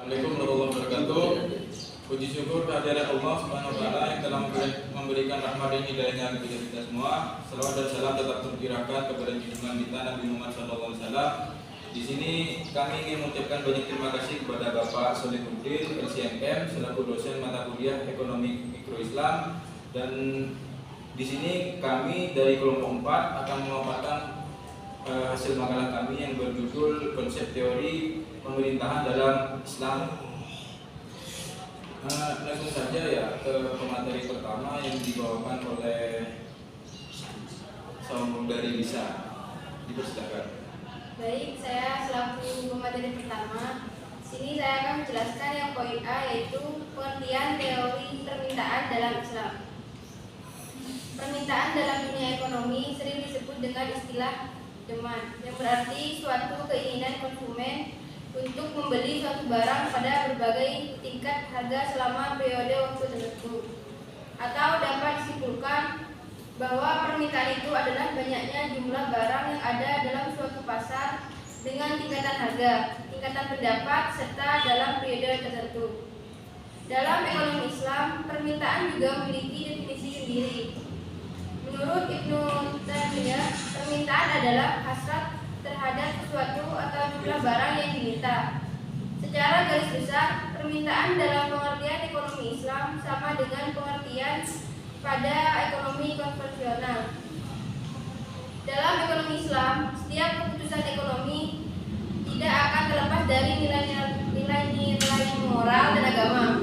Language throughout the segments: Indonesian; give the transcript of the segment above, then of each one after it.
Assalamualaikum warahmatullahi wabarakatuh. Puji syukur kehadirat Allah Subhanahu wa taala yang telah memberikan rahmat dan hidayahnya kepada kita semua. Salawat dan salam tetap tercurahkan kepada junjungan kita Nabi Muhammad SAW. Di sini kami ingin mengucapkan banyak terima kasih kepada Bapak Solihuddin LCMM selaku dosen mata kuliah Ekonomi Mikro Islam, dan di sini kami dari kelompok 4 akan memaparkan hasil makalah kami yang berjudul Konsep Teori Pemerintahan dalam Islam. Langsung saja ya ke pemateri pertama yang dibawakan oleh Saudari Lisa. Dipersilakan. Baik, saya selaku pemateri pertama. Sini saya akan menjelaskan yang poin A, yaitu pengertian teori permintaan dalam Islam. Permintaan dalam dunia ekonomi sering disebut dengan istilah demand, yang berarti suatu keinginan konsumen untuk membeli suatu barang pada berbagai tingkat harga selama periode waktu tertentu. Atau dapat disimpulkan bahwa permintaan itu adalah banyaknya jumlah barang yang ada dalam suatu pasar dengan tingkatan harga, tingkatan pendapat, serta dalam periode tertentu. Dalam ekonomi Islam, permintaan juga memiliki definisi sendiri. Menurut Ibnu Taimiyah, permintaan adalah hasrat terhadap sesuatu atau jumlah barang yang diminta. Secara garis besar, permintaan dalam pengertian ekonomi Islam sama dengan pengertian pada ekonomi konvensional. Dalam ekonomi Islam, setiap keputusan ekonomi tidak akan terlepas dari nilai-nilai moral dan agama,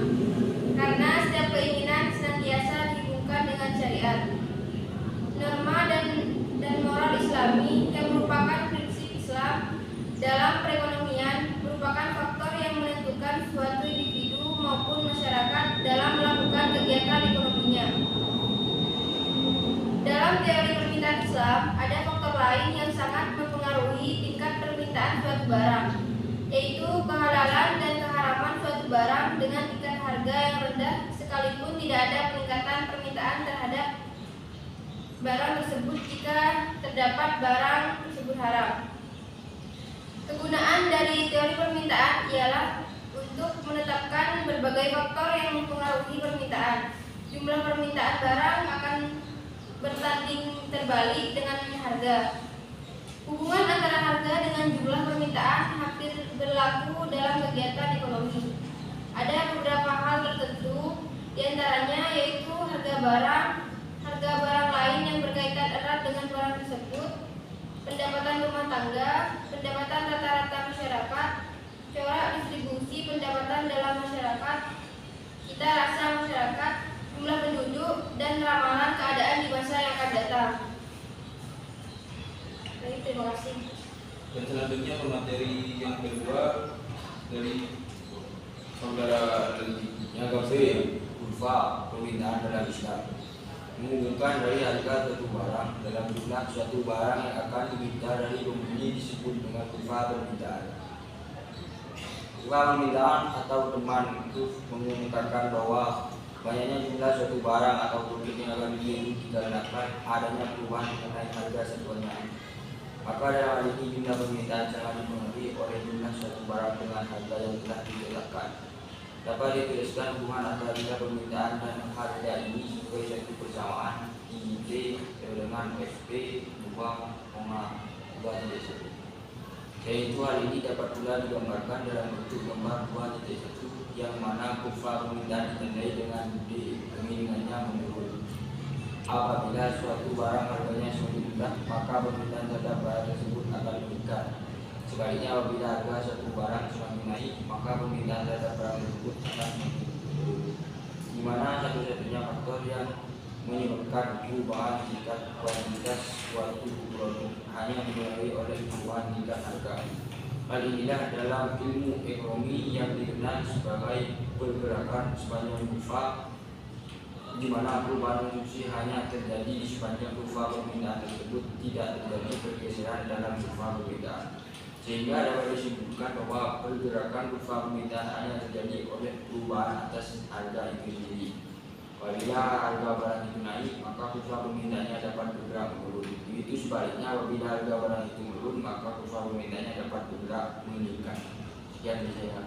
karena setiap keinginan senantiasa dihubungkan dengan syariat. Norma dan moral Islami yang merupakan prinsip Islam dalam perekonomian merupakan faktor yang menentukan suatu individu maupun masyarakat dalam melakukan kegiatan ekonominya. Dalam teori permintaan Islam, ada faktor lain yang sangat mempengaruhi tingkat permintaan suatu barang, yaitu kehalalan dan keharaman suatu barang dengan tingkat harga yang rendah sekalipun tidak ada peningkatan permintaan terhadap barang tersebut jika terdapat barang tersebut haram. Kegunaan dari teori permintaan ialah untuk menetapkan berbagai faktor yang mempengaruhi permintaan. Jumlah permintaan barang akan bertanding terbalik dengan harga. Hubungan antara harga dengan jumlah permintaan hampir berlaku dalam kegiatan ekonomi. Ada beberapa hal tertentu, diantaranya yaitu harga barang lain yang berkaitan erat dengan barang tersebut, pendapatan rumah tangga, pendapatan rata-rata masyarakat, corak distribusi pendapatan dalam masyarakat, cita rasa masyarakat, jumlah penduduk, dan ramalan keadaan di masa yang akan datang. Baik, terima kasih. Dan selanjutnya pemateri yang kedua dari Saudara Dendi. Yang keempat, kurva permintaan dalam Islam menghubungkan dari harga suatu barang dalam jumlah suatu barang yang akan diminta dari pembeli disebut dengan kurva permintaan. Kurva permintaan atau demand itu mengumumkan bahwa banyaknya jumlah suatu barang atau produk yang akan dibeli dikarenakan adanya perubahan mengenai harga satuannya. Maka dalam hal ini jumlah permintaan sangat dipengaruhi oleh jumlah suatu barang dengan harga yang telah ditetapkan. Dapat dituliskan hubungan antara jumlah permintaan dan harga ini sebagai suatu persamaan IIT dengan FP 2,2.1. Yaitu hal ini dapat pula digambarkan dalam bentuk gambar 2.1 yang mana kurva permintaan ditandai dengan D, kemiringannya menurun. Apabila suatu barang harganya semakin rendah, maka permintaan terhadap barang tersebut akan meningkat. Sebaliknya, apabila harga suatu barang semakin naik, maka permintaan terhadap barang tersebut akan semakin turun. Di mana satu-satunya faktor yang menyebabkan perubahan tingkat kuantitas suatu produk hanya dipengaruhi oleh perubahan tingkat harga. Hal inilah dalam ilmu ekonomi yang dikenal sebagai pergerakan sepanjang kurva, di mana perubahan konsumsi hanya terjadi di sepanjang kurva permintaan tersebut, tidak terjadi pergeseran dalam kurva permintaan. Sehingga dapat disimpulkan bahwa pergerakan kurva permintaan hanya terjadi oleh perubahan atas harga itu sendiri. Apabila harga barang itu naik, maka kurva permintaannya dapat bergerak menurun. Begitu sebaliknya, apabila harga barang itu menurun, maka kurva permintaannya dapat bergerak meningkat. Sekian dari saya.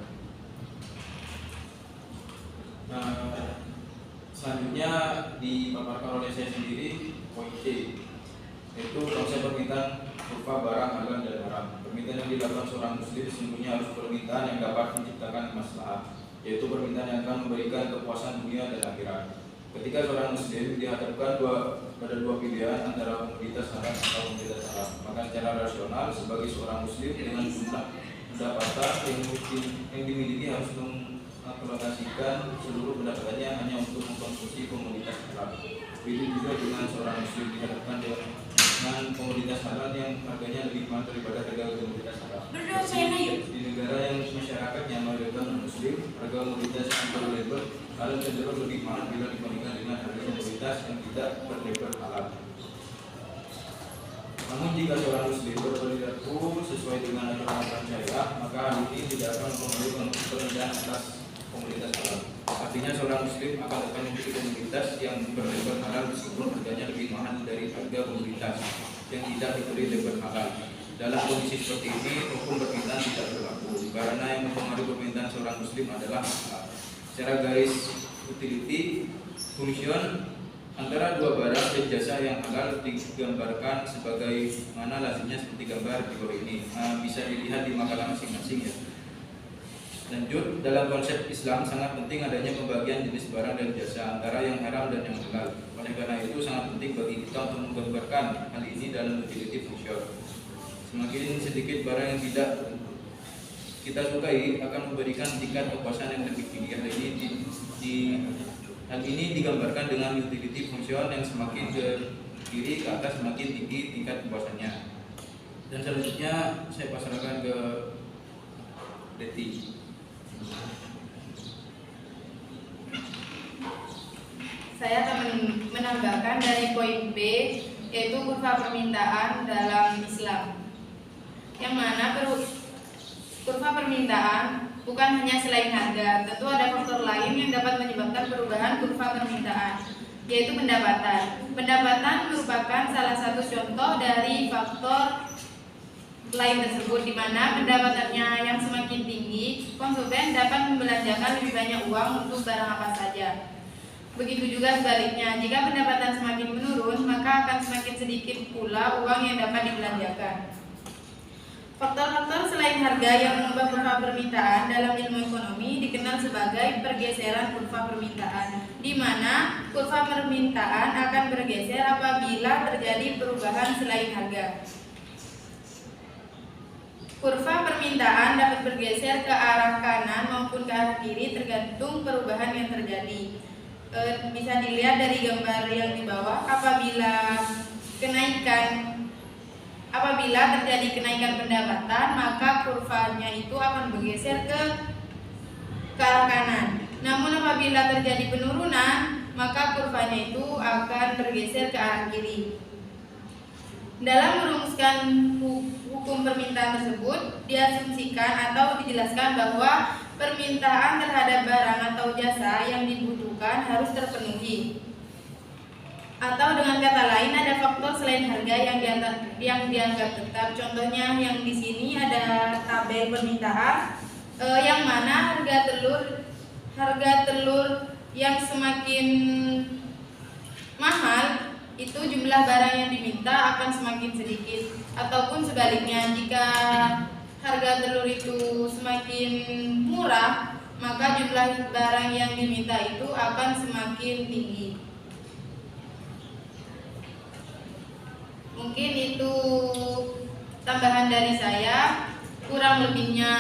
Selanjutnya dipaparkan oleh saya sendiri poin C, yaitu konsep permintaan berupa barang halal dan haram. Permintaan yang dilakukan seorang muslim sesungguhnya harus permintaan yang dapat menciptakan maslahat, yaitu permintaan yang akan memberikan kepuasan dunia dan akhirat. Ketika seorang muslim dihadapkan pada dua pilihan antara komoditas haram atau komoditas halal, maka secara rasional sebagai seorang muslim dengan jumlah pendapatan yang dimiliki harus mengalokasikan seluruh pendapatannya hanya untuk mengkonsumsi komoditas halal. Begitu juga dengan seorang muslim dihadapkan dengan komoditas halal yang harganya lebih mahal daripada harga komoditas haram. Di negara yang masyarakatnya mayoritas muslim, harga komoditas yang berlabel halal cenderung lebih mahal bila dibandingkan dengan harga komoditas yang tidak berlabel halal. Namun jika seorang muslim berperilaku sesuai dengan aturan syariah, maka hal ini tidak akan mempengaruhi perbedaan atas komoditas halal. Artinya seorang muslim akan memiliki komoditas yang berlabel halal meskipun harganya lebih mahal dari harga komoditas yang tidak diberi label halal. Dalam kondisi seperti ini, hukum permintaan tidak berlaku karena yang mempengaruhi permintaan seorang muslim adalah secara garis utility function antara dua barang dan jasa yang halal digambarkan sebagai mana lazimnya seperti gambar di bawah ini. Bisa dilihat di makalah masing-masing ya. Lanjut, dalam konsep Islam sangat penting adanya pembagian jenis barang dan jasa antara yang haram dan yang halal. Oleh karena itu sangat penting bagi kita untuk menggambarkan hal ini dalam utility function. Semakin sedikit barang yang tidak kita sukai akan memberikan tingkat kepuasan yang lebih tinggi. Hal ini digambarkan dengan utility function yang semakin ke kiri ke atas semakin tinggi tingkat kepuasannya. Dan selanjutnya saya pasrahkan ke Deti. Saya akan menambahkan dari poin B, yaitu kurva permintaan dalam Islam, yang mana kurva permintaan bukan hanya selain harga, tentu ada faktor lain yang dapat menyebabkan perubahan kurva permintaan, yaitu pendapatan. Pendapatan merupakan salah satu contoh dari faktor lain tersebut, di mana pendapatannya yang semakin tinggi, konsumen dapat membelanjakan lebih banyak uang untuk barang apa saja. Begitu juga sebaliknya, jika pendapatan semakin menurun, maka akan semakin sedikit pula uang yang dapat dibelanjakan. Faktor-faktor selain harga yang mengubah kurva permintaan dalam ilmu ekonomi dikenal sebagai pergeseran kurva permintaan, di mana kurva permintaan akan bergeser apabila terjadi perubahan selain harga. Kurva permintaan dapat bergeser ke arah kanan maupun ke arah kiri tergantung perubahan yang terjadi. Bisa dilihat dari gambar yang di bawah, apabila terjadi kenaikan pendapatan, maka kurvanya itu akan bergeser ke arah kanan. Namun apabila terjadi penurunan, maka kurvanya itu akan bergeser ke arah kiri. Dalam merumuskan hukum permintaan tersebut, diasumsikan atau dijelaskan bahwa permintaan terhadap barang atau jasa yang dibutuhkan harus terpenuhi. Atau dengan kata lain, ada faktor selain harga yang dianggap tetap. Contohnya yang di sini ada tabel permintaan, yang mana harga telur yang semakin mahal, itu jumlah barang yang diminta akan semakin sedikit. Ataupun sebaliknya, jika harga telur itu semakin murah, maka jumlah barang yang diminta itu akan semakin tinggi. Mungkin itu tambahan dari saya, kurang lebihnya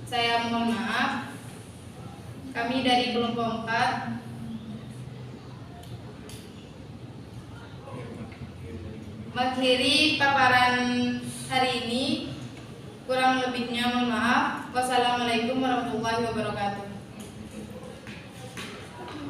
saya mohon maaf. Kami dari kelompok 4 mengakhiri paparan hari ini. Kurang lebihnya mohon maaf. Wassalamualaikum warahmatullahi wabarakatuh.